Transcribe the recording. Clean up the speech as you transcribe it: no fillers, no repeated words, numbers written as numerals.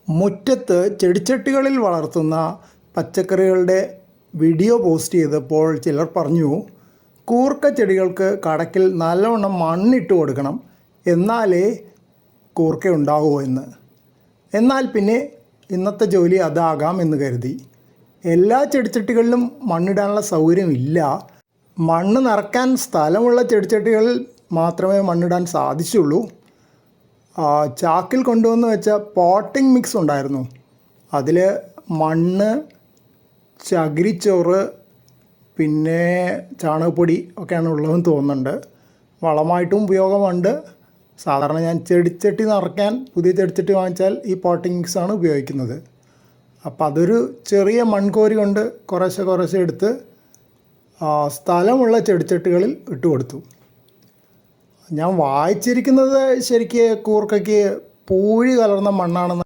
മുറ്റത്ത് ചെടിച്ചട്ടികളിൽ വളർത്തുന്ന പച്ചക്കറികളുടെ വീഡിയോ പോസ്റ്റ് ചെയ്തപ്പോൾ ചിലർ പറഞ്ഞു, കൂർക്ക ചെടികൾക്ക് കടക്കിൽ നല്ലവണ്ണം മണ്ണിട്ട് കൊടുക്കണം, എന്നാലേ കൂർക്ക ഉണ്ടാകൂ എന്ന്. എന്നാൽ പിന്നെ ഇന്നത്തെ ജോലി അതാകാം എന്ന് കരുതി. എല്ലാ ചെടിച്ചട്ടികളിലും മണ്ണിടാനുള്ള സൗകര്യമില്ല. മണ്ണ് നിറയ്ക്കാൻ സ്ഥലമുള്ള ചെടിച്ചട്ടികളിൽ മാത്രമേ മണ്ണിടാൻ സാധിച്ചുള്ളൂ. ചാക്കിൽ കൊണ്ടുവന്ന് വെച്ച പോട്ടിംഗ് മിക്സ് ഉണ്ടായിരുന്നു. അതിൽ മണ്ണ്, ചകിരിച്ചോറ്, പിന്നെ ചാണകപ്പൊടി ഒക്കെയാണ് ഉള്ളതെന്ന് തോന്നുന്നുണ്ട്. വളമായിട്ടും ഉപയോഗമുണ്ട്. സാധാരണ ഞാൻ ചെടിച്ചട്ടി നിറയ്ക്കാൻ പുതിയ ചെടിച്ചട്ടി വാങ്ങിച്ചാൽ ഈ പോട്ടിംഗ് മിക്സാണ് ഉപയോഗിക്കുന്നത്. അപ്പോൾ അതൊരു ചെറിയ മൺകോരി കൊണ്ട് കുറേശ്ശെ എടുത്ത് സ്ഥലമുള്ള ചെടിച്ചട്ടികളിൽ ഇട്ട് കൊടുത്തു. ഞാൻ വായിച്ചിരിക്കുന്നത് ശരിക്ക് കൂർക്കയ്ക്ക് പൂഴി കലർന്ന മണ്ണാണെന്ന്.